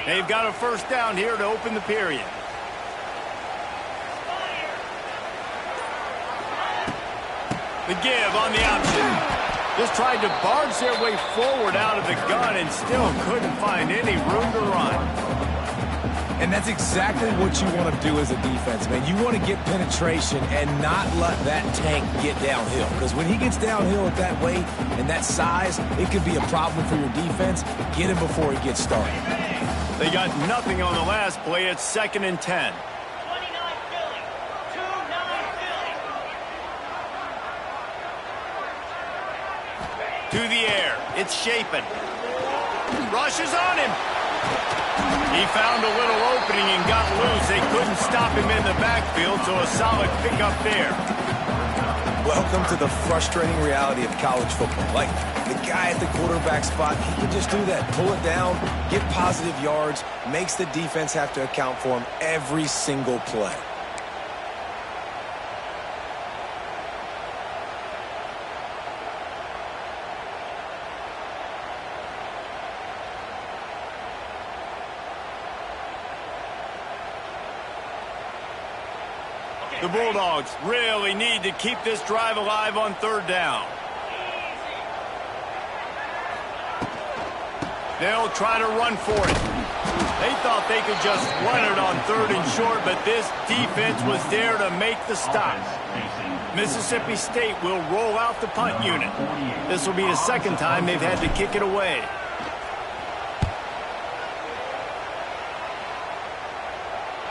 They've got a first down here to open the period. The give on the option. Just tried to barge their way forward out of the gun and still couldn't find any room to run. And that's exactly what you want to do as a defense, man. You want to get penetration and not let that tank get downhill. Because when he gets downhill at that weight and that size, it could be a problem for your defense. Get him before he gets started. They got nothing on the last play. It's 2nd and 10. To the air. It's Shapen. Rushes on him. He found a little opening and got loose. They couldn't stop him in the backfield, so a solid pickup there. Welcome to the frustrating reality of college football. Like, the guy at the quarterback spot, he can just do that. Pull it down, get positive yards, makes the defense have to account for him every single play. The Bulldogs really need to keep this drive alive on 3rd down. They'll try to run for it. They thought they could just run it on 3rd and short, but this defense was there to make the stop. Mississippi State will roll out the punt unit. This will be the 2nd time they've had to kick it away.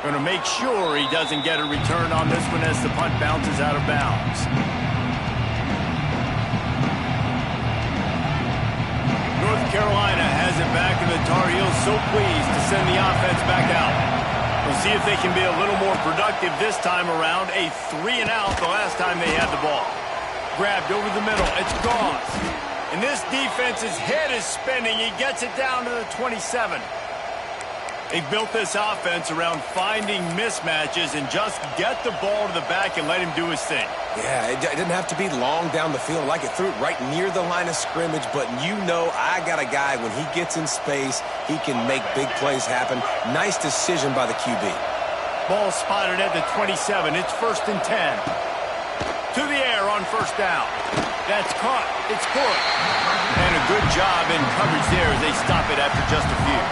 Going to make sure he doesn't get a return on this one as the punt bounces out of bounds. North Carolina has it back, and the Tar Heels so pleased to send the offense back out. We'll see if they can be a little more productive this time around. A 3-and-out the last time they had the ball. Grabbed over the middle. It's Goss. And this defense's head is spinning. He gets it down to the 27. They've built this offense around finding mismatches and just get the ball to the back and let him do his thing. Yeah, it didn't have to be long down the field. Like it threw it right near the line of scrimmage, but you know I got a guy, when he gets in space, he can make big plays happen. Nice decision by the QB. Ball spotted at the 27. It's 1st and 10. To the air on 1st down. That's caught. It's good. And a good job in coverage there as they stop it after just a few.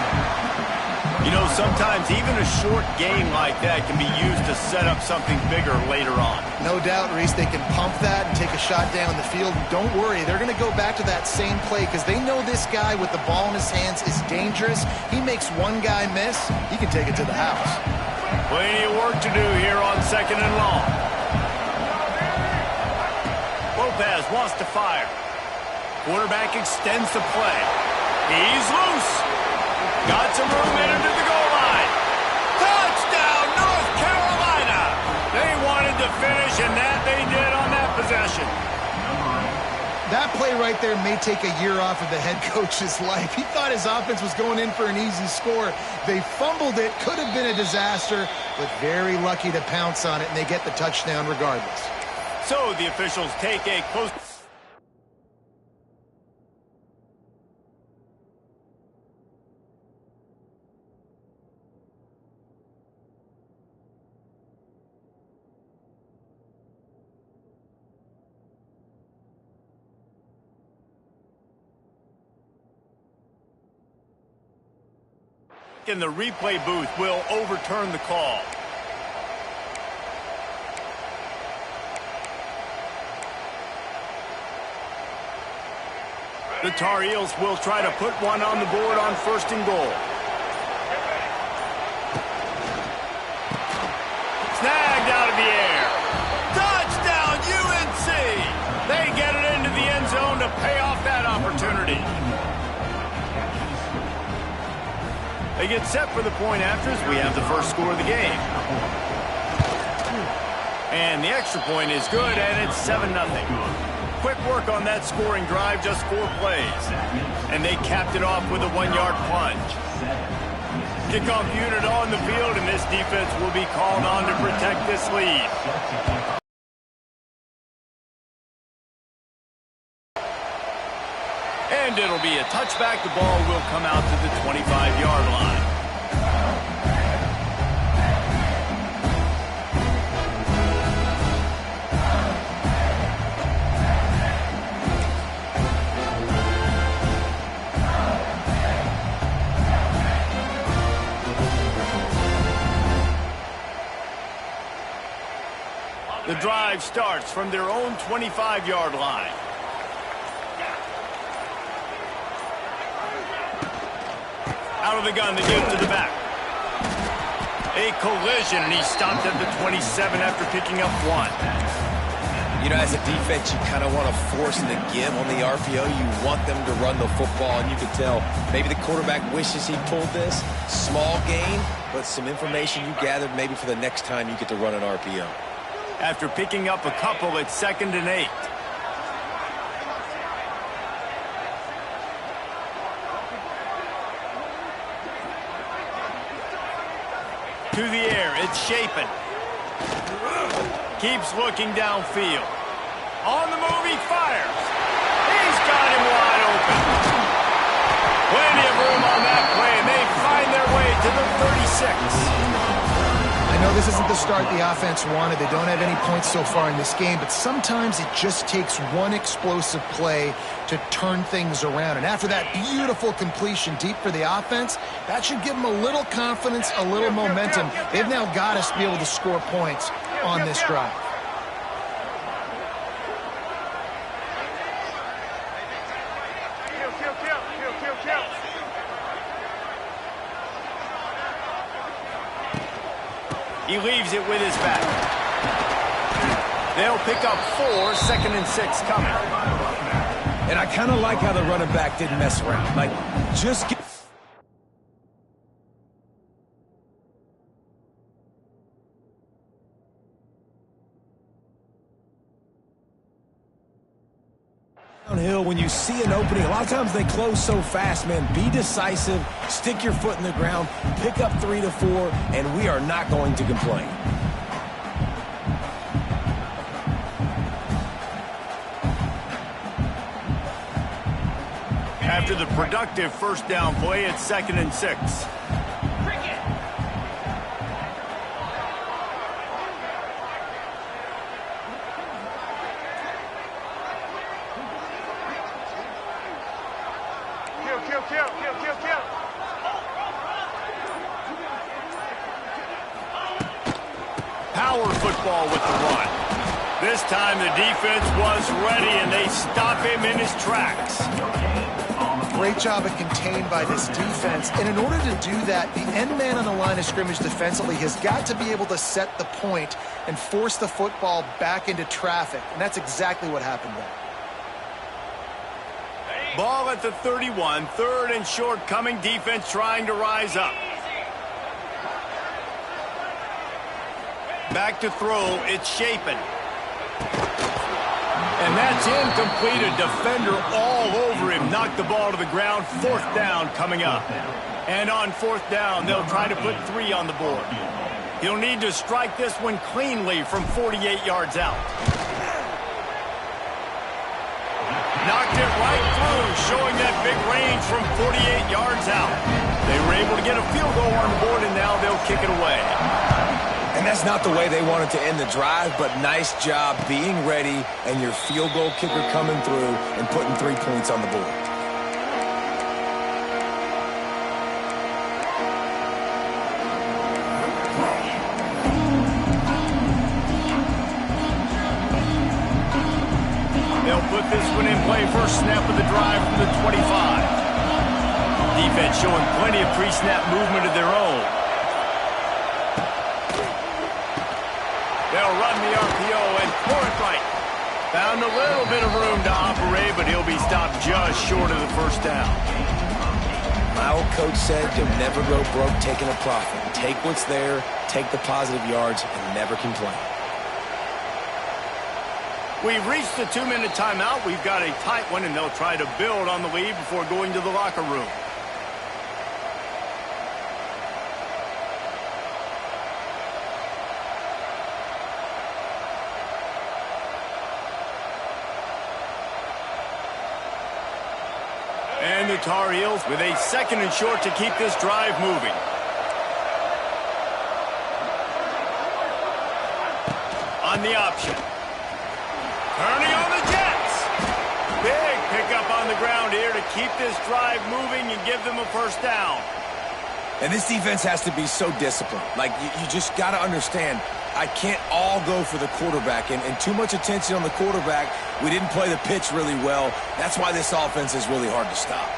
You know, sometimes even a short game like that can be used to set up something bigger later on. No doubt, Reese, they can pump that and take a shot down the field. Don't worry, they're going to go back to that same play because they know this guy with the ball in his hands is dangerous. He makes one guy miss, he can take it to the house. Plenty of work to do here on 2nd and long. Lopez wants to fire. Quarterback extends the play. He's loose. Got some room in into the goal line. Touchdown, North Carolina! They wanted to finish, and that they did on that possession. That play right there may take a year off of the head coach's life. He thought his offense was going in for an easy score. They fumbled it, could have been a disaster, but very lucky to pounce on it, and they get the touchdown regardless. So the officials take a close... and the replay booth will overturn the call. The Tar Heels will try to put one on the board on 1st and goal. Snagged out of the air. Touchdown, UNC! They get it into the end zone to pay off that opportunity. They get set for the point afters. We have the first score of the game. And the extra point is good, and it's 7-0. Quick work on that scoring drive, just 4 plays. And they capped it off with a 1-yard plunge. Kickoff unit on the field, and this defense will be called on to protect this lead. And it'll be a touchback. The ball will come out to the 25-yard line. drive starts from their own 25-yard line. Out of the gun, they give to the back. A collision, and he stopped at the 27 after picking up 1. You know, as a defense, you kind of want to force the give on the RPO. You want them to run the football, and you can tell maybe the quarterback wishes he pulled this. Small gain, but some information you gathered maybe for the next time you get to run an RPO. After picking up a couple, it's 2nd and 8. To the air, it's Shapen. Keeps looking downfield. On the move, he fires. He's got him wide open. Plenty of room on that play, and they find their way to the 36. I know this isn't the start the offense wanted. They don't have any points so far in this game, but sometimes it just takes one explosive play to turn things around. And after that beautiful completion deep for the offense, that should give them a little confidence, a little momentum. They've now got us to be able to score points on this drive. He leaves it with his back. They'll pick up 4, 2nd and 6 coming. And I kind of like how the running back didn't mess around. Like, just get downhill when you see an opening. A lot of times they close so fast, man. Be decisive, stick your foot in the ground, pick up 3 to 4, and we are not going to complain. After the productive first down play, it's 2nd and 6. Power football with the run. This time the defense was ready, and they stop him in his tracks. Great job of contained by this defense. And in order to do that, the end man on the line of scrimmage defensively has got to be able to set the point and force the football back into traffic. And that's exactly what happened there. Ball at the 31, 3rd and short coming, defense trying to rise up. Back to throw, it's Shapen. And that's incomplete. A defender all over him. Knocked the ball to the ground. 4th down coming up. And on 4th down, they'll try to put 3 on the board. He'll need to strike this one cleanly from 48 yards out. Knocked it right through, showing that big range from 48 yards out. They were able to get a field goal on the board, and now they'll kick it away. And that's not the way they wanted to end the drive, but nice job being ready and your field goal kicker coming through and putting 3 points on the board. They'll put this one in play first snap of the drive from the 25. Defense showing plenty of pre-snap movement of their own. They'll run the RPO and Forthright found a little bit of room to operate, but he'll be stopped just short of the first down. My old coach said you'll never go broke taking a profit. Take what's there, take the positive yards, and never complain. We've reached the 2-minute timeout. We've got a tight one, and they'll try to build on the lead before going to the locker room. And the Tar Heels with a 2nd and short to keep this drive moving. On the option. Turning on the Jets. Big pickup on the ground here to keep this drive moving and give them a first down. And this defense has to be so disciplined. Like, you just got to understand, I can't all go for the quarterback, and too much attention on the quarterback. We didn't play the pitch really well. That's why this offense is really hard to stop.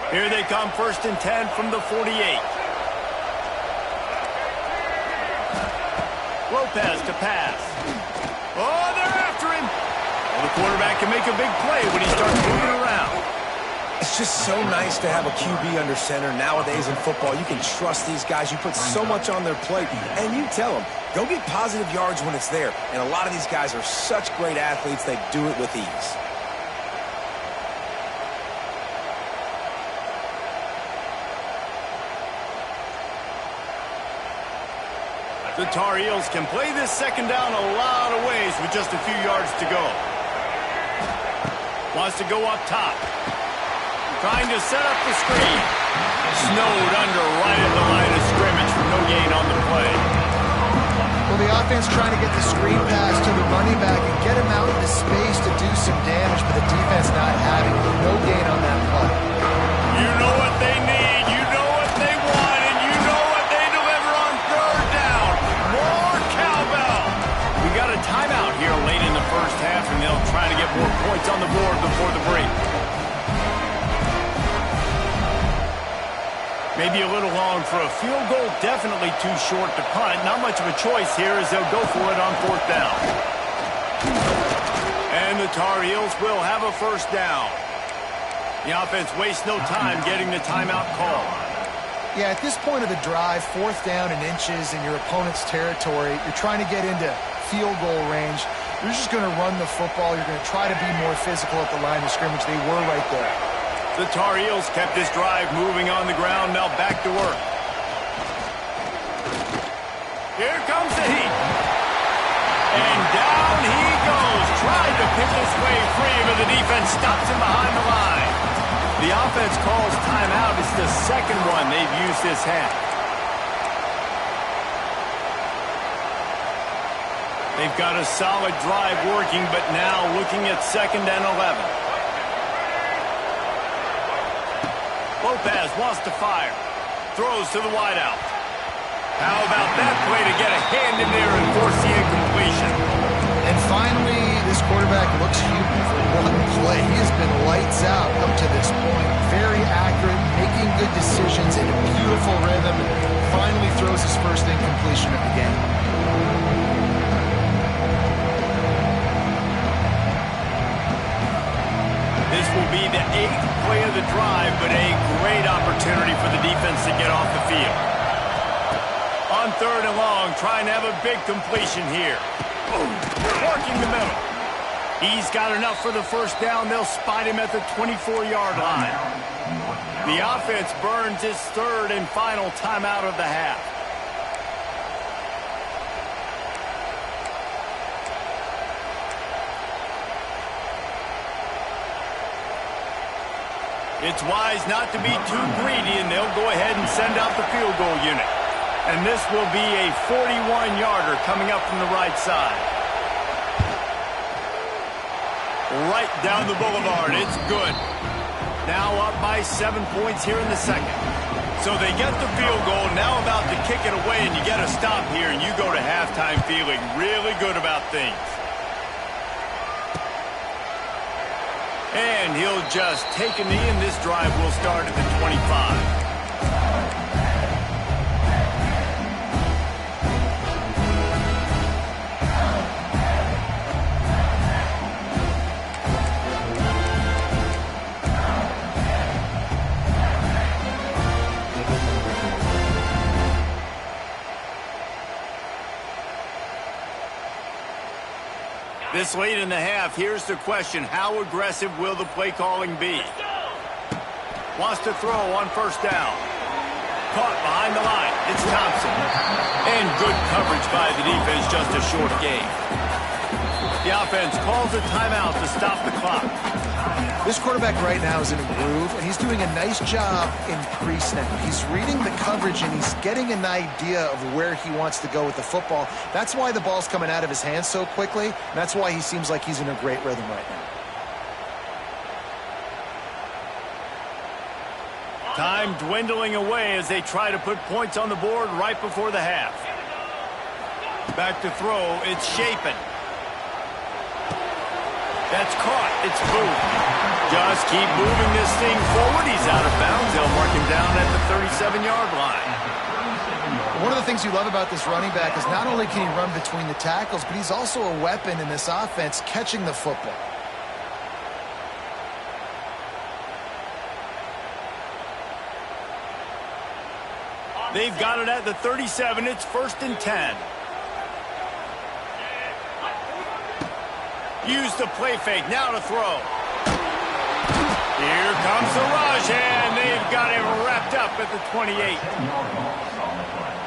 Here they come, 1st and 10 from the 48. Lopez to pass. Oh, they're after him. Well, the quarterback can make a big play when he starts moving around. It's just so nice to have a QB under center. Nowadays in football, you can trust these guys. You put so much on their plate, and you tell them, go get positive yards when it's there. And a lot of these guys are such great athletes, they do it with ease. The Tar Heels can play this 2nd down a lot of ways with just a few yards to go. Wants to go up top. Trying to set up the screen. Snowed under right at the line of scrimmage for no gain on the play. Well, the offense trying to get the screen pass to the running back and get him out into space to do some damage, but the defense not having no gain on that play. You know what they need. You know what they want, and you know what they deliver on 3rd down. More cowbell. We got a timeout here late in the 1st half, and they'll try to get more points on the board before the break. Maybe a little long for a field goal, definitely too short to punt. Not much of a choice here as they'll go for it on 4th down. And the Tar Heels will have a 1st down. The offense wastes no time getting the timeout call. Yeah, at this point of the drive, 4th down and inches in your opponent's territory, you're trying to get into field goal range. You're just going to run the football. You're going to try to be more physical at the line of scrimmage. They were right there. The Tar Heels kept this drive moving on the ground. Now back to work. Here comes the heat. And down he goes. Tried to pick his way free, but the defense stops him behind the line. The offense calls timeout. It's the 2nd one they've used this half. They've got a solid drive working, but now looking at 2nd and 11. Lopez wants to fire. Throws to the wideout. How about that play to get a hand in there and force the incompletion? And finally, this quarterback looks human for one play. He has been lights out up to this point. Very accurate, making good decisions in a beautiful rhythm. Finally throws his first incompletion of the game. This will be the 8th play of the drive, but a great opportunity for the defense to get off the field. On 3rd and long, trying to have a big completion here. Working the middle. He's got enough for the 1st down. They'll spot him at the 24-yard line. The offense burns its 3rd and final timeout of the half. It's wise not to be too greedy, and they'll go ahead and send out the field goal unit. And this will be a 41-yarder coming up from the right side. Right down the boulevard. It's good. Now up by 7 points here in the 2nd. So they get the field goal, now about to kick it away, and you get a stop here, and you go to halftime feeling really good about things. And he'll just take a knee, and this drive will start at the 25. This late in the half, here's the question. How aggressive will the play calling be? Wants to throw on 1st down. Caught behind the line. It's Thompson. And good coverage by the defense, just a short gain. The offense calls a timeout to stop the clock. This quarterback right now is in a groove, and he's doing a nice job in pre-snap. He's reading the coverage, and he's getting an idea of where he wants to go with the football. That's why the ball's coming out of his hands so quickly, and that's why he seems like he's in a great rhythm right now. Time dwindling away as they try to put points on the board right before the half. Back to throw, it's Shapen. That's caught. It's moved. Just keep moving this thing forward. He's out of bounds. They'll mark him down at the 37-yard line. One of the things you love about this running back is not only can he run between the tackles, but he's also a weapon in this offense catching the football. They've got it at the 37. It's 1st and 10. Use the play fake. Now to throw. Here comes the rush, and they've got him wrapped up at the 28.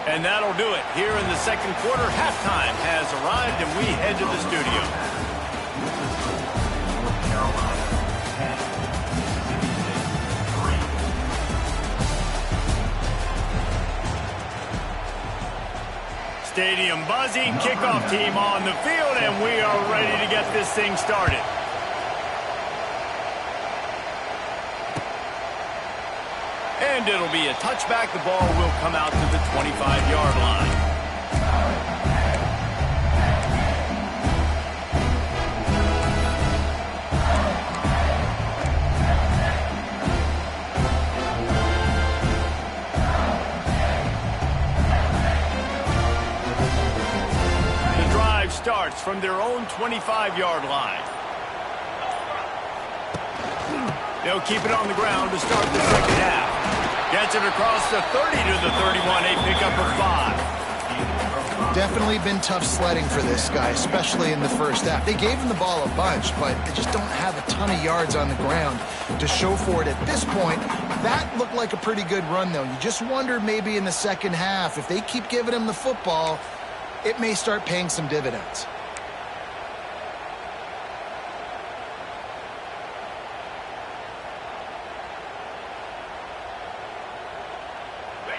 And that'll do it. Here in the second quarter, halftime has arrived, and we head to the studio. Stadium buzzing, kickoff team on the field, and we are ready to get this thing started. And it'll be a touchback. The ball will come out to the 25-yard line. Starts from their own 25-yard line. They'll keep it on the ground to start the second half. Gets it across the 30 to the 31. A pickup of 5. Definitely been tough sledding for this guy, especially in the first half. They gave him the ball a bunch, but they just don't have a ton of yards on the ground to show for it at this point. That looked like a pretty good run, though. You just wonder maybe in the second half, if they keep giving him the football, it may start paying some dividends.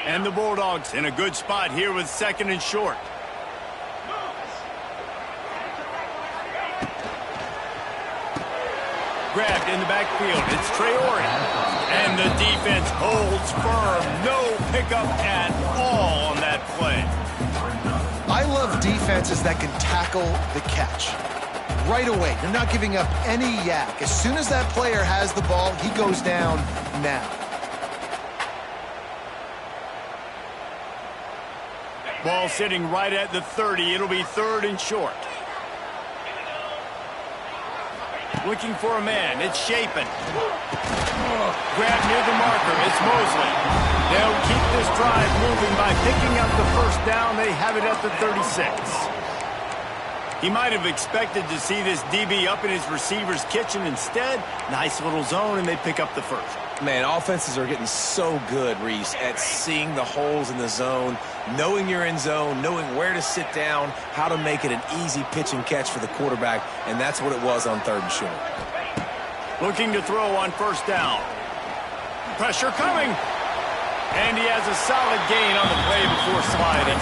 And the Bulldogs in a good spot here with 2nd and short. Grabbed in the backfield. It's Traore. And the defense holds firm. No pickup at all on that play. I love defenses that can tackle the catch. Right away, you're not giving up any yak. As soon as that player has the ball, he goes down now. Ball sitting right at the 30. It'll be 3rd and short. Looking for a man. It's Shapen. Grabbed near the marker. It's Mosley. They'll keep this drive moving by picking up the first down. They have it at the 36. He might have expected to see this DB up in his receiver's kitchen. Instead, nice little zone, and they pick up the first. Man, offenses are getting so good, Reese, at seeing the holes in the zone, knowing you're in zone, knowing where to sit down, how to make it an easy pitch and catch for the quarterback, and that's what it was on 3rd and short. Looking to throw on 1st down. Pressure coming. And he has a solid gain on the play before sliding.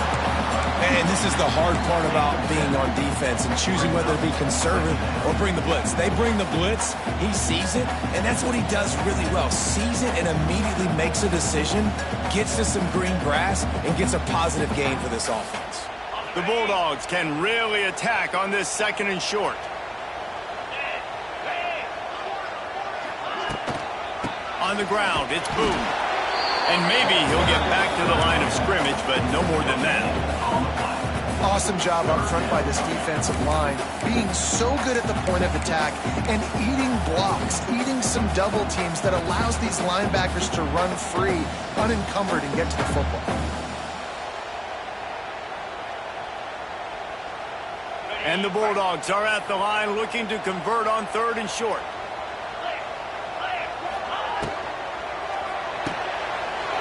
And this is the hard part about being on defense and choosing whether to be conservative or bring the blitz. They bring the blitz, he sees it, and that's what he does really well. Sees it and immediately makes a decision, gets to some green grass, and gets a positive gain for this offense. The Bulldogs can really attack on this 2nd and short. On the ground, it's Boone. And maybe he'll get back to the line of scrimmage, but no more than that. Awesome job up front by this defensive line, being so good at the point of attack and eating blocks, eating some double teams that allows these linebackers to run free, unencumbered, and get to the football. And the Bulldogs are at the line looking to convert on 3rd and short.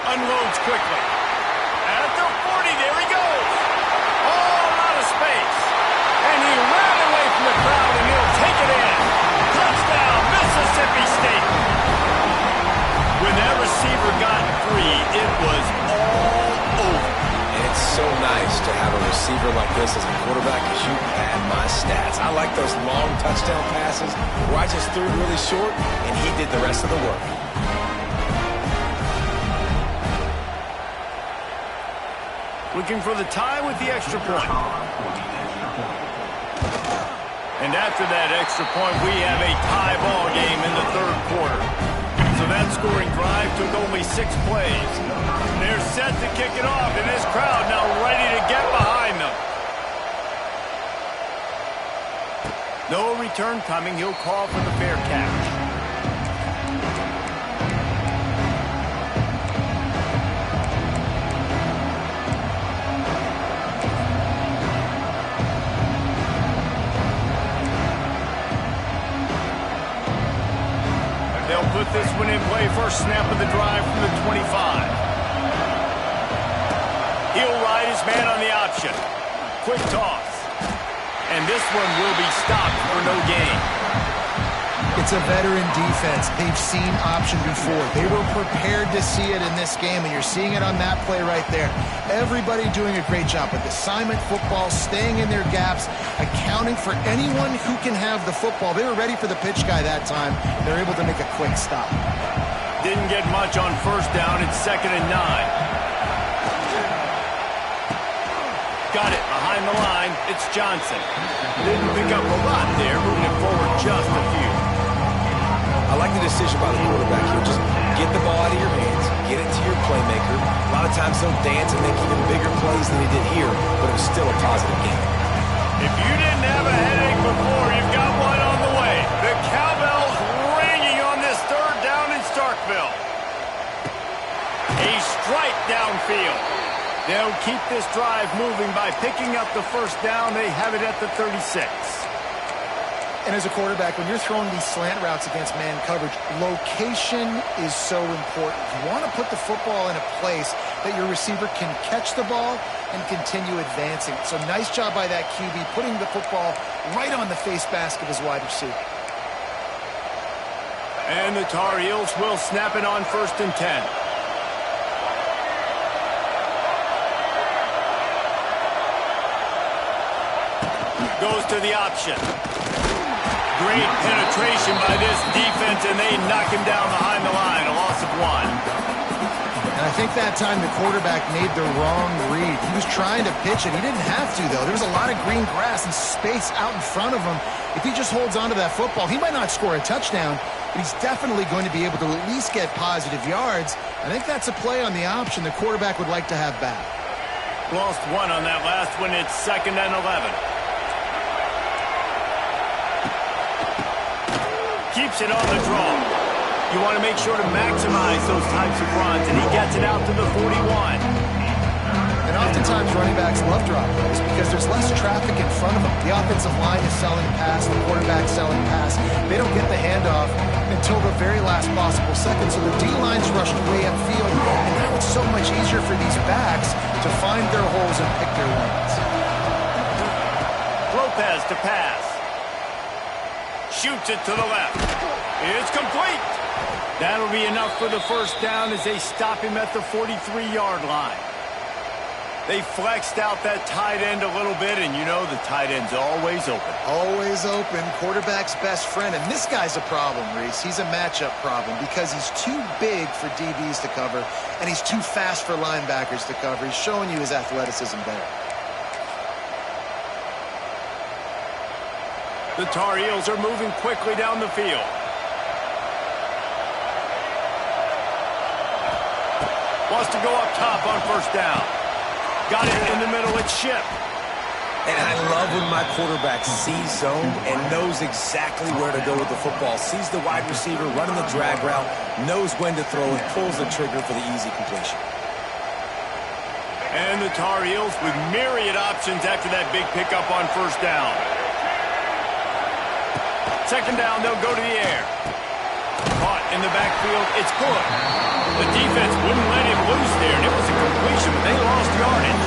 Unloads quickly. At the 40, there he goes. All out of space. And he ran away from the crowd receiver like this as a quarterback because you had my stats. I like those long touchdown passes where I just threw it really short and he did the rest of the work. Looking for the tie with the extra point. And after that extra point, we have a tie ball game in the third quarter. So that scoring drive took only 6 plays. They're set to kick it off, and this crowd now ready to get behind them. No return coming. He'll call for the fair catch. They'll put this one in play. First snap of the drive from the 25. He'll ride his man on the option. Quick toss. And this one will be stopped for no gain. It's a veteran defense. They've seen option before. They were prepared to see it in this game, and you're seeing it on that play right there. Everybody doing a great job with assignment football, staying in their gaps, accounting for anyone who can have the football. They were ready for the pitch guy that time. They're able to make a quick stop. Didn't get much on first down. It's 2nd and 9. Got it behind the line. It's Johnson. Didn't pick up a lot there, moving it forward just a few. I like the decision by the quarterback here. Just get the ball out of your hands, get it to your playmaker. A lot of times they'll dance and make even bigger plays than he did here, but it was still a positive game. If you didn't have a headache before, you've got one on the way. The cowbell's ringing on this 3rd down in Starkville. A strike downfield. They'll keep this drive moving by picking up the first down. They have it at the 36. And as a quarterback, when you're throwing these slant routes against man coverage, location is so important. You want to put the football in a place that your receiver can catch the ball and continue advancing. So nice job by that QB, putting the football right on the face mask of his wide receiver. And the Tar Heels will snap it on 1st and 10. Goes to the option. Great penetration by this defense, and they knock him down behind the line. A loss of 1. And I think that time the quarterback made the wrong read. He was trying to pitch it. He didn't have to, though. There was a lot of green grass and space out in front of him. If he just holds on to that football, he might not score a touchdown, but he's definitely going to be able to at least get positive yards. I think that's a play on the option the quarterback would like to have back. Lost 1 on that last one. It's 2nd and 11. Keeps it on the draw. You want to make sure to maximize those types of runs, and he gets it out to the 41. And oftentimes running backs love drop plays because there's less traffic in front of them. The offensive line is selling pass, the quarterback selling pass. They don't get the handoff until the very last possible second, so the D-line's rushed way upfield, and now it's so much easier for these backs to find their holes and pick their lanes. Lopez to pass. Shoots it to the left. It's complete. That'll be enough for the first down as they stop him at the 43-yard line. They flexed out that tight end a little bit, and you know the tight end's always open. Always open. Quarterback's best friend. And this guy's a problem, Reese. He's a matchup problem because he's too big for DBs to cover, and he's too fast for linebackers to cover. He's showing you his athleticism there. The Tar Heels are moving quickly down the field. Wants to go up top on first down. Got it in the middle. It's Ship. And I love when my quarterback sees zone and knows exactly where to go with the football. Sees the wide receiver running the drag route, knows when to throw, and pulls the trigger for the easy completion. And the Tar Heels with myriad options after that big pickup on first down. Second down, they'll go to the air. Caught in the backfield. It's good. The defense wouldn't let him loose there, and it was a completion, but they lost yardage.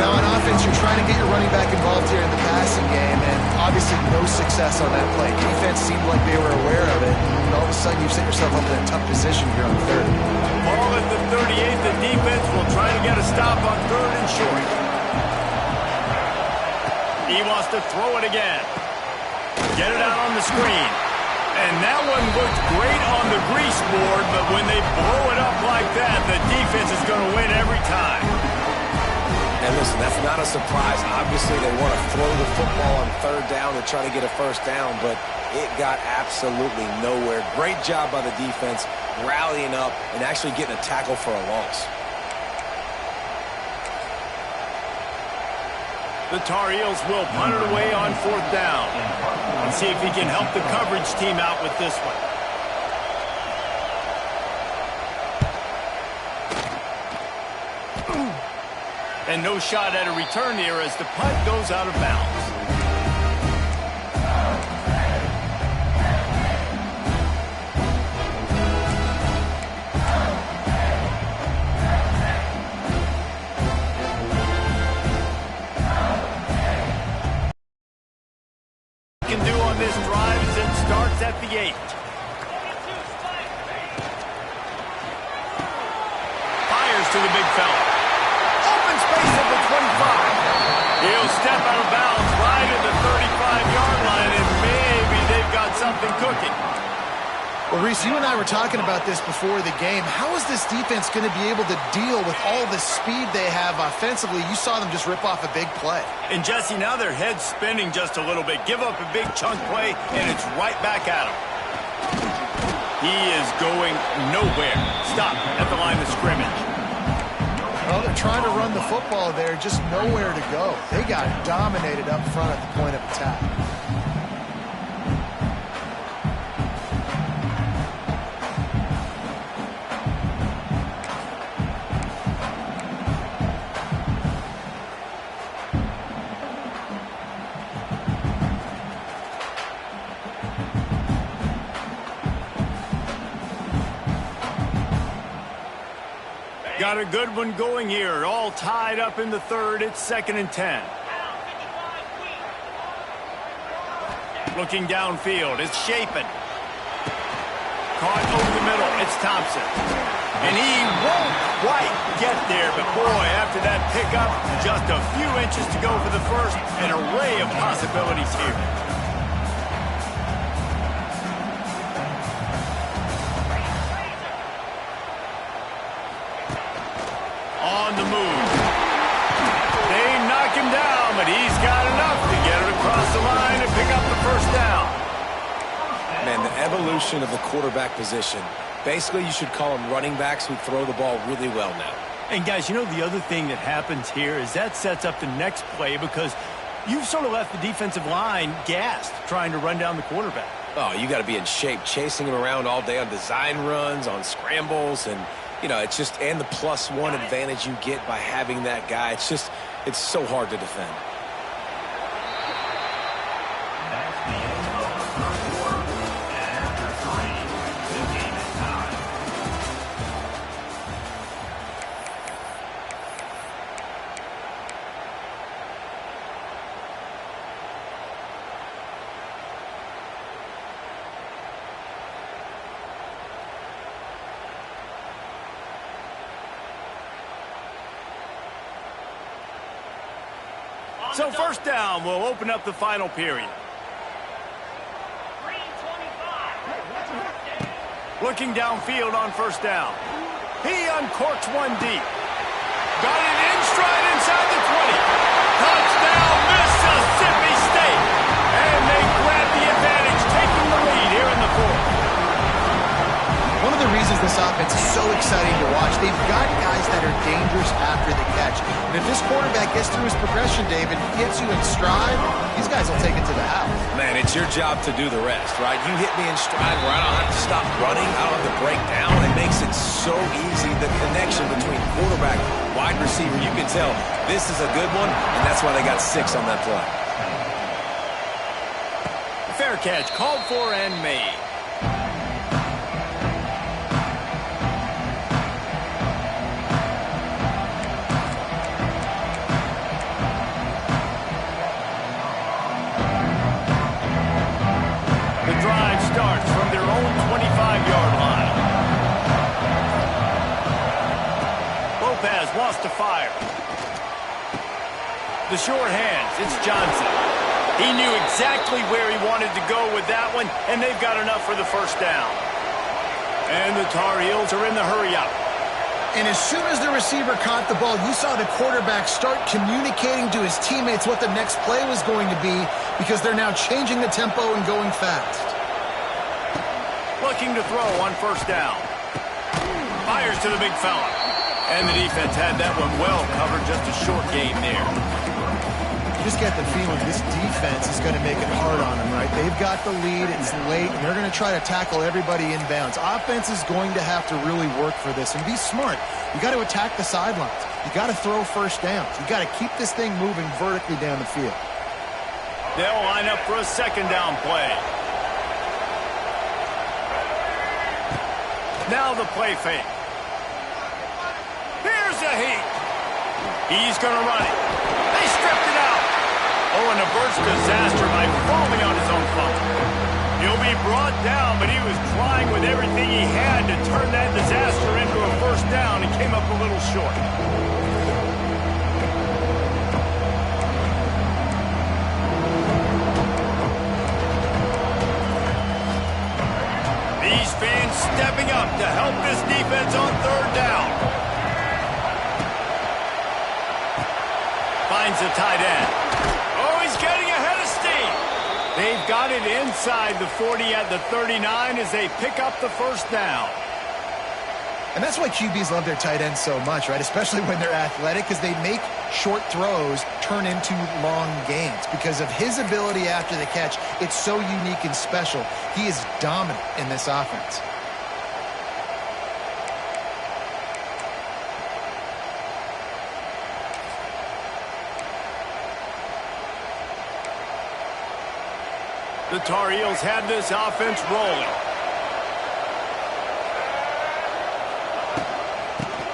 Now on offense, you're trying to get your running back involved here in the passing game, and obviously no success on that play. Defense seemed like they were aware of it, and all of a sudden you set yourself up in a tough position here on third. Ball at the 38. The defense will try to get a stop on 3rd and short. He wants to throw it again. Get it out on the screen. And that one looked great on the grease board, but when they blow it up like that, the defense is going to win every time. And listen, that's not a surprise. Obviously, they want to throw the football on third down to try to get a first down, but it got absolutely nowhere. Great job by the defense, rallying up and actually getting a tackle for a loss. The Tar Heels will punt it away on fourth down. And see if he can help the coverage team out with this one. And no shot at a return here as the punt goes out of bounds. This drive as it starts at the 8. Fires to the big fella. Open space at the 25. He'll step out of bounds right at the 35-yard line, and maybe they've got something cooking. Well, Reese, you and I were talking about this before the game. How is this defense going to be able to deal with all the speed they have offensively? You saw them just rip off a big play. And, Jesse, now their head's spinning just a little bit. Give up a big chunk play, and it's right back at him. He is going nowhere. Stop at the line of scrimmage. Well, they're trying to run the football there, just nowhere to go. They got dominated up front at the point of attack. Got a good one going here. All tied up in the third. It's 2nd and 10. Looking downfield. It's Shapen. Caught over the middle. It's Thompson. And he won't quite get there. But, boy, after that pickup, just a few inches to go for the first. An array of possibilities here. On the move. They knock him down, but he's got enough to get it across the line and pick up the first down. Man, the evolution of the quarterback position. Basically, you should call them running backs who throw the ball really well now. And, guys, you know the other thing that happens here is that sets up the next play because you've sort of left the defensive line gassed trying to run down the quarterback. Oh, you got to be in shape, chasing him around all day on design runs, on scrambles, and you know, it's just, and the +1 advantage you get by having that guy. It's just, it's so hard to defend. So first down will open up the final period. Looking downfield on first down. He uncorks one deep. Got it in stride inside the 20. Touchdown, Mississippi State. And they grab the advantage, taking the lead here in the fourth. One of the reasons this offense is so exciting to watch, they've got guys that are dangerous after the catch. And if this quarterback gets through his progression, David, gets you in stride, these guys will take it to the house. Man, it's your job to do the rest, right? You hit me in stride where I don't have to stop running, I don't have to break down. It makes it so easy, the connection between quarterback, wide receiver. You can tell this is a good one, and that's why they got 6 on that play. Fair catch, called for and made. Starts from their own 25-yard line. Lopez wants to fire. The short hands, it's Johnson. He knew exactly where he wanted to go with that one, and they've got enough for the first down. And the Tar Heels are in the hurry-up. And as soon as the receiver caught the ball, you saw the quarterback start communicating to his teammates what the next play was going to be, because they're now changing the tempo and going fast. Looking to throw on first down. Fires to the big fella. And the defense had that one well covered, just a short gain there. Just get the feeling this defense is going to make it hard on them, right? They've got the lead, it's late, and they're going to try to tackle everybody inbounds. Offense is going to have to really work for this and be smart. You got to attack the sidelines. You got to throw first downs. You got to keep this thing moving vertically down the field. They'll line up for a second down play. Now the play fake. Here's a heat. He's going to run it. They stripped it out. Oh, and a burst disaster by falling on his own foot. He'll be brought down, but he was trying with everything he had to turn that disaster into a first down and came up a little short. These fans stepping up to help this defense on third down. Finds the tight end. Oh, he's getting ahead of steam. They've got it inside the 40 at the 39 as they pick up the first down. And that's why QBs love their tight ends so much, right? Especially when they're athletic, because they make short throws turn into long gains. Because of his ability after the catch, it's so unique and special. He is dominant in this offense. The Tar Heels have this offense rolling.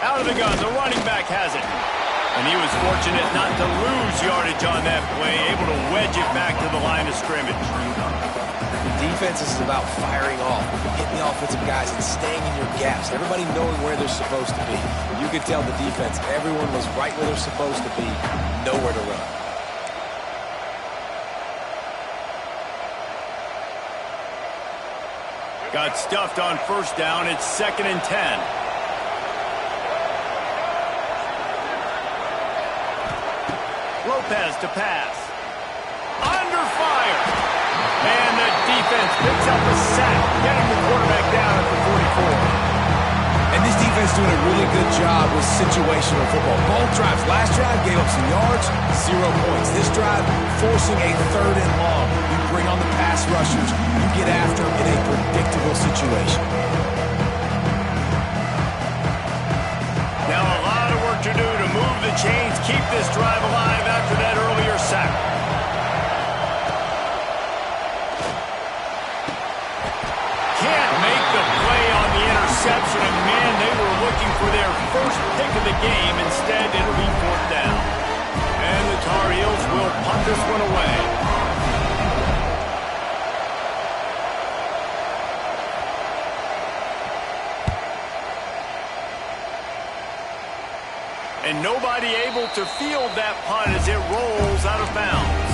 Out of the gun, the running back has it. And he was fortunate not to lose yardage on that play, able to wedge it back to the line of scrimmage. Defense is about firing off, hitting the offensive guys and staying in your gaps. Everybody knowing where they're supposed to be. You could tell the defense, everyone was right where they're supposed to be, nowhere to run. Got stuffed on first down. It's 2nd and 10. Lopez to pass. Under fire. And the defense picks up a sack, getting the quarterback down at the 44. And this defense doing a really good job with situational football. Both drives. Last drive gave up some yards, 0 points. This drive forcing a 3rd and long. You bring on the pass rushers. You get after them in a predictable situation. Now a lot of work to do to move the chains, keep this drive alive after that earlier sack. Can't make the play on the interception, and man, they were looking for their first pick of the game. Instead, it'll be 4th down. And the Tar Heels will punt this one away. And nobody able to field that punt as it rolls out of bounds.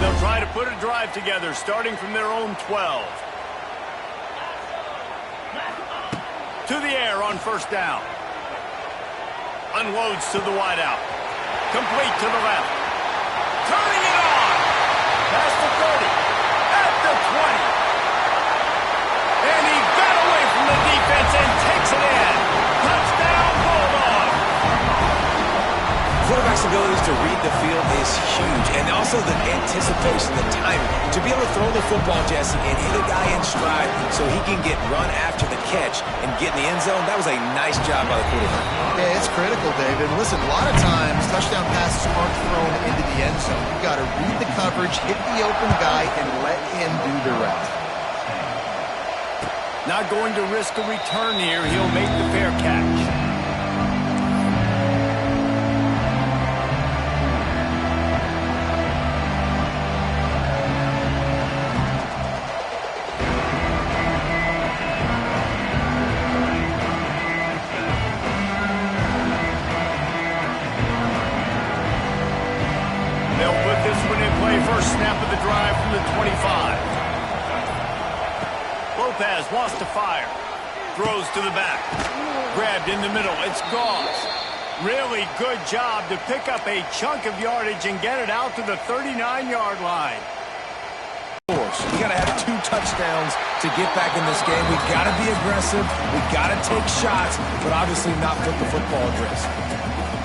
They'll try to put a drive together, starting from their own 12. To the air on first down. Unloads to the wideout. Complete to the left. Turning it on. Past the 30. At the 20. And he got away from the defense and takes it in. Touchdown, Bulldog. Quarterback's abilities to read the field is huge. And also the anticipation, the timing. To be able to throw the football, Jesse, and hit a guy in stride so he can get run after the catch and get in the end zone, that was a nice job by the quarterback. Yeah, it's critical, David. Listen, a lot of times touchdown passes aren't thrown into the end zone. You've got to read the coverage, hit the open guy, and let him do the rest. Not going to risk a return here. He'll make the fair catch. Lopez wants to fire. Throws to the back. Grabbed in the middle. It's Gauze. Really good job to pick up a chunk of yardage and get it out to the 39-yard line. You got to have 2 touchdowns to get back in this game. We got to be aggressive. We got to take shots, but obviously not put the football at risk.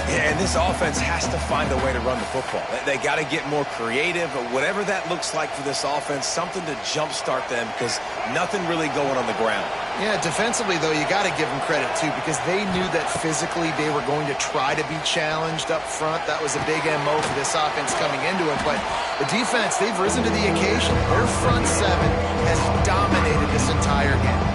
Yeah, and this offense has to find a way to run the football. They got to get more creative, but whatever that looks like for this offense, something to jumpstart them because nothing really going on the ground. Yeah, defensively, though, you got to give them credit, too, because they knew that physically they were going to try to be challenged up front. That was a big MO for this offense coming into it. But the defense, they've risen to the occasion. Their front 7 has dominated this entire game.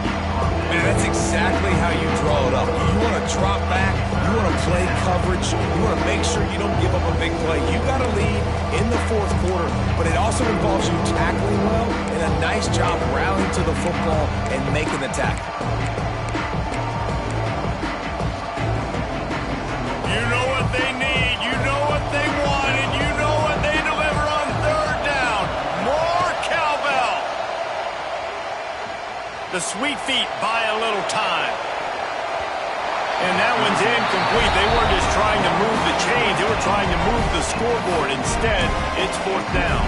Man, that's exactly how you draw it up. You want to drop back. You want to play coverage. You want to make sure you don't give up a big play. You got to lead in the 4th quarter, but it also involves you tackling well and a nice job rallying to the football and making the tackle. You know what they need. You know what they want, and you know what they deliver on 3rd down. More cowbell. The sweet feet buy a little time. And that one's incomplete. They weren't just trying to move the chains. They were trying to move the scoreboard. Instead, it's 4th down.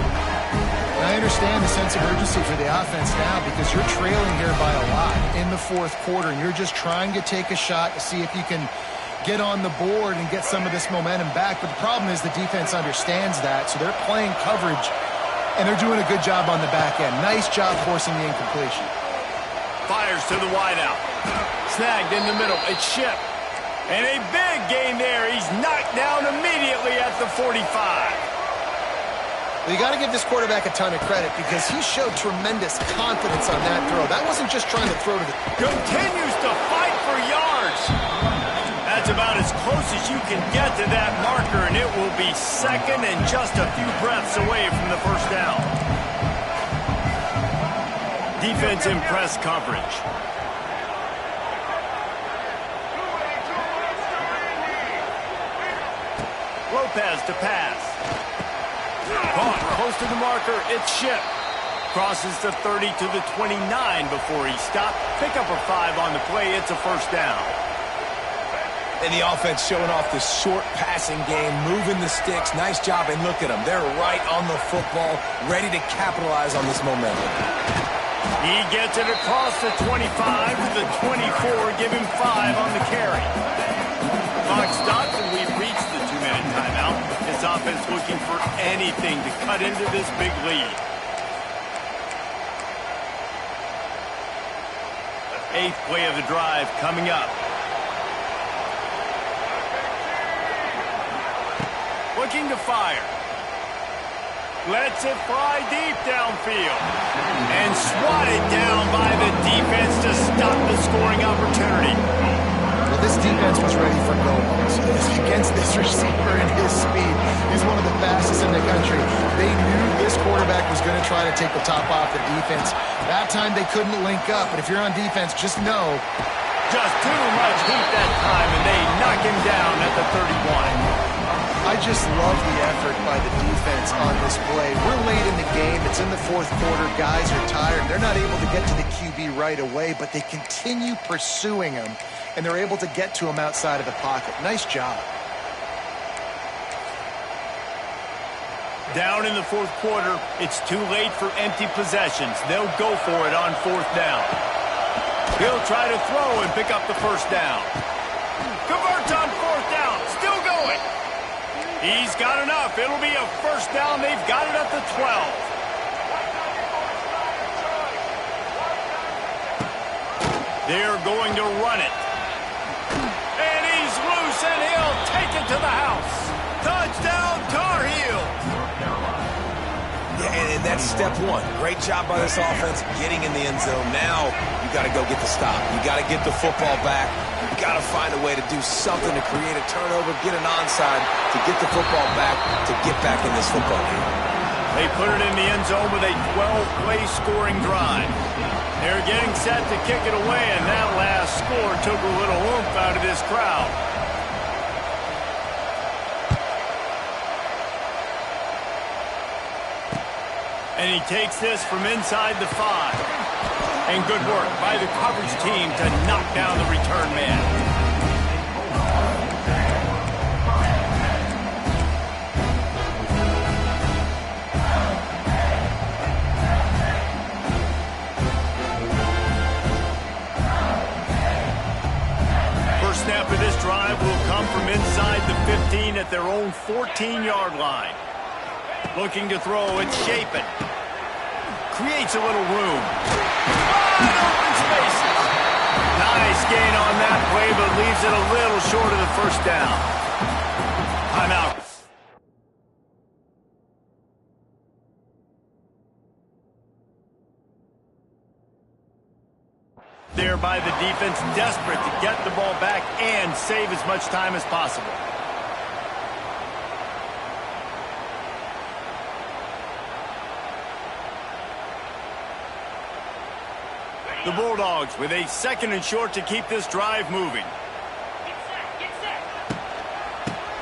And I understand the sense of urgency for the offense now because you're trailing here by a lot in the 4th quarter, and you're just trying to take a shot to see if you can get on the board and get some of this momentum back. But the problem is the defense understands that, so they're playing coverage, and they're doing a good job on the back end. Nice job forcing the incompletion. Fires to the wideout. Snagged in the middle. It's Ship. And a big gain there. He's knocked down immediately at the 45. Well, you got to give this quarterback a ton of credit because he showed tremendous confidence on that throw. That wasn't just trying to throw to the... Continues to fight for yards. That's about as close as you can get to that marker, and it will be 2nd and just a few breaths away from the 1st down. Defense in press coverage. Lopez to pass. Caught close to the marker. It's Ship. Crosses the 30 to the 29 before he stopped. Pick up a 5 on the play. It's a 1st down. And the offense showing off the short passing game, moving the sticks. Nice job, and look at them. They're right on the football, ready to capitalize on this momentum. He gets it across the 25 to the 24. Give him 5 on the carry. Clock stops, and we've reached the 2-minute timeout. This offense looking for anything to cut into this big lead. 8th play of the drive coming up. Looking to fire. Lets it fly deep downfield. And swatted down by the defense to stop the scoring opportunity. Well, this defense was ready for goal balls. Against this receiver and his speed, he's one of the fastest in the country. They knew this quarterback was going to try to take the top off the defense. That time they couldn't link up, but if you're on defense, just know. Just too much heat that time, and they knock him down at the 31. I just love the effort by the defense on this play. We're late in the game. It's in the 4th quarter. Guys are tired. They're not able to get to the QB right away, but they continue pursuing him, and they're able to get to him outside of the pocket. Nice job. Down in the 4th quarter, it's too late for empty possessions. They'll go for it on 4th down. He'll try to throw and pick up the 1st down. Converts on 4th down. Still going. He's got enough. It'll be a 1st down. They've got it at the 12. They're going to run it. And he's loose, and he'll take it to the house. Touchdown, Tar Heels. Yeah, and that's step 1. Great job by this offense getting in the end zone. Now you got to go get the stop. You got to get the football back. You got to find a way to do something to create a turnover, get an onside, to get the football back, to get back in this football game. They put it in the end zone with a 12-play scoring drive. They're getting set to kick it away, and that last score took a little oomph out of this crowd. And he takes this from inside the 5. And good work by the coverage team to knock down the return man. Snap of this drive will come from inside the 15 at their own 14-yard line. Looking to throw, it's Shapen. Creates a little room. Wide open spaces. Nice gain on that play, but leaves it a little short of the first down. Timeout. There by the defense, desperate to get the ball back and save as much time as possible. The Bulldogs with a 2nd and short to keep this drive moving.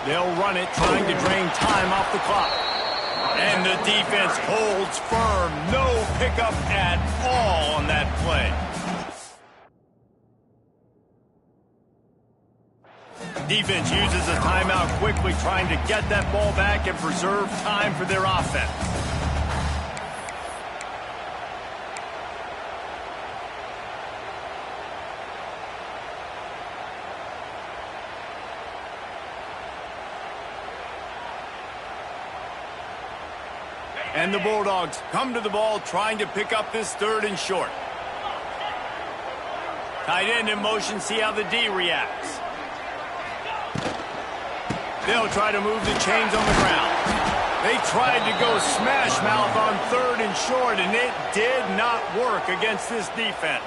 They'll run it, trying to drain time off the clock. And the defense holds firm. No pickup at all on that play. Defense uses a timeout quickly, trying to get that ball back and preserve time for their offense. And the Bulldogs come to the ball, trying to pick up this 3rd and short. Tight end in motion, see how the D reacts. They'll try to move the chains on the ground. They tried to go smash mouth on 3rd and short, and it did not work against this defense.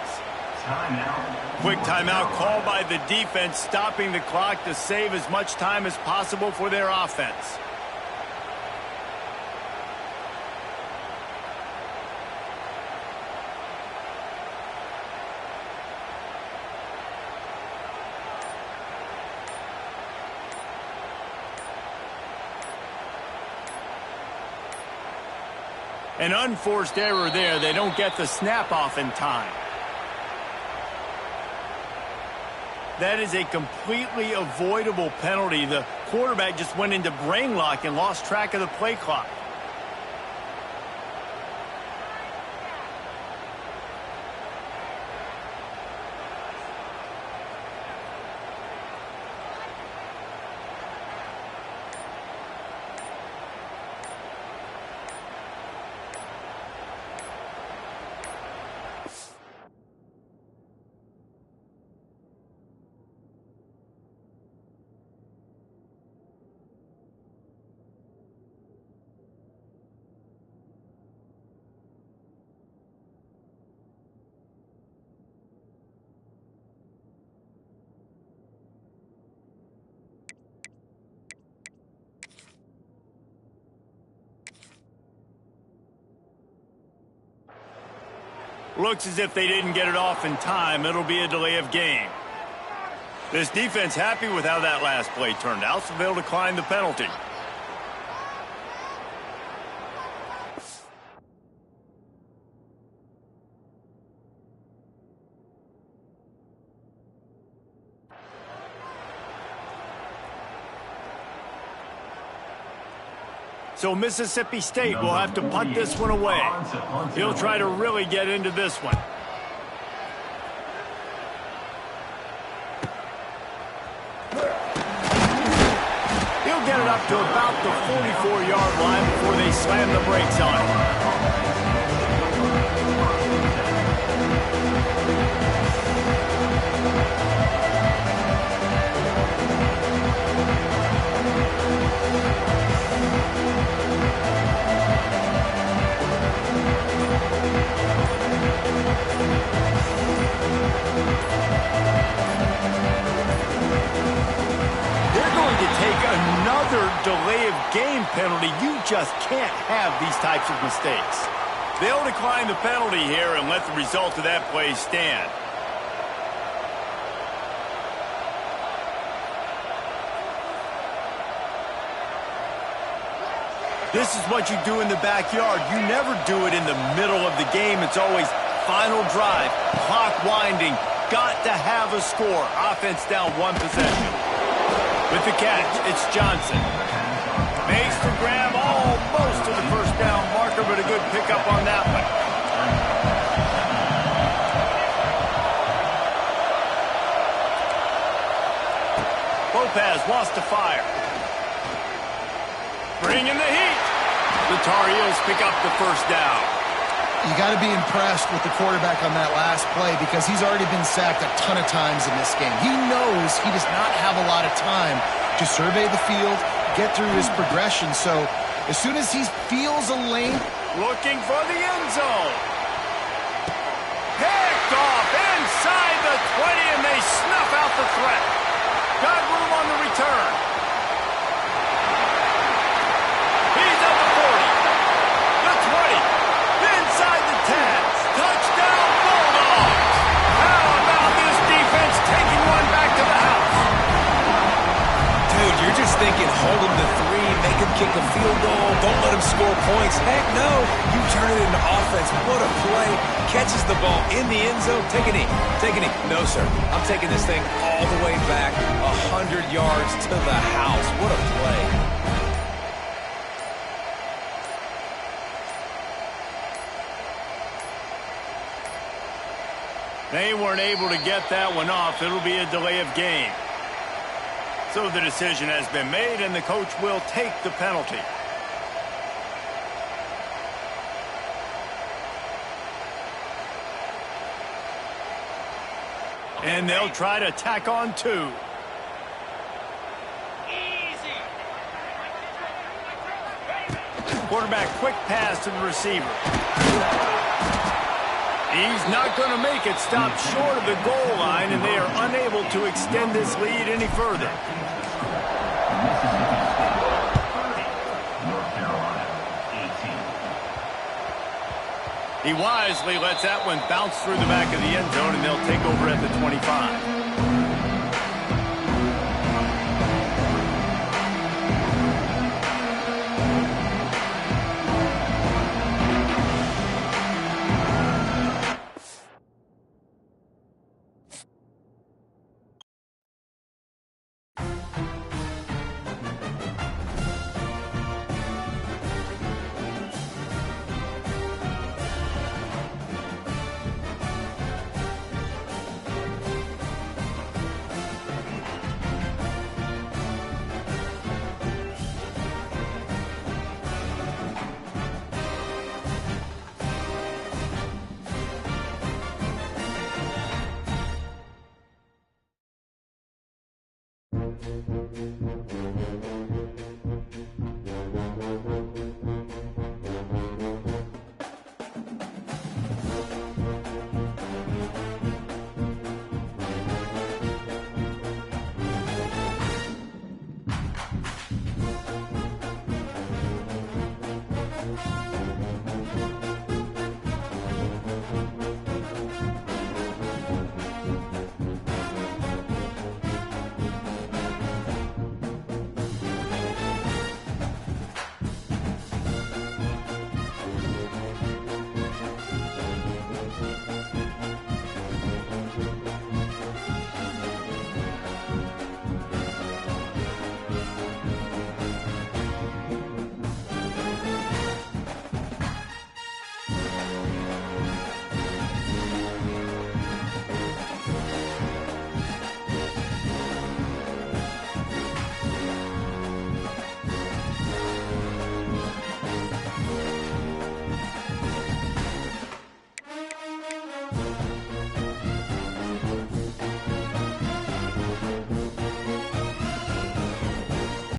Timeout. Quick timeout called by the defense, stopping the clock to save as much time as possible for their offense. An unforced error there. They don't get the snap off in time. That is a completely avoidable penalty. The quarterback just went into brain lock and lost track of the play clock. Looks as if they didn't get it off in time. It'll be a delay of game. This defense happy with how that last play turned out, so they'll decline the penalty. So Mississippi State will have to punt this one away. He'll try to really get into this one. He'll get it up to about the 44-yard line before they slam the brakes on him. Another delay of game penalty. You just can't have these types of mistakes. They'll decline the penalty here and let the result of that play stand. This is what you do in the backyard. You never do it in the middle of the game. It's always Final drive, clock winding, got to have a score. Offense down 1 possession. With the catch, it's Johnson. Makes the grab almost to the first down marker, but a good pickup on that one. Lopez wants to fire. Bring in the heat. The Tar Heels pick up the first down. You got to be impressed with the quarterback on that last play because he's already been sacked a ton of times in this game. He knows he does not have a lot of time to survey the field, get through his progression. So as soon as he feels a lane, looking for the end zone. Picked off inside the 20, and they snuff out the threat. Got room on the return. He's at the 40, the 20. Inside the 10. Touchdown, Bulldogs. How about this defense taking one back to the house? Dude, you're just thinking, hold him to 3, make him kick a field goal, don't let him score points. Heck no, you turn it into offense. What a play. Catches the ball in the end zone. Take a knee. Take a knee. No, sir. I'm taking this thing all the way back 100 yards to the house. What a play. They weren't able to get that one off. It'll be a delay of game. So the decision has been made, and the coach will take the penalty. And they'll try to tack on 2. Quarterback, quick pass to the receiver. He's not going to make it. Stop short of the goal line, and they are unable to extend this lead any further. He wisely lets that one bounce through the back of the end zone, and they'll take over at the 25.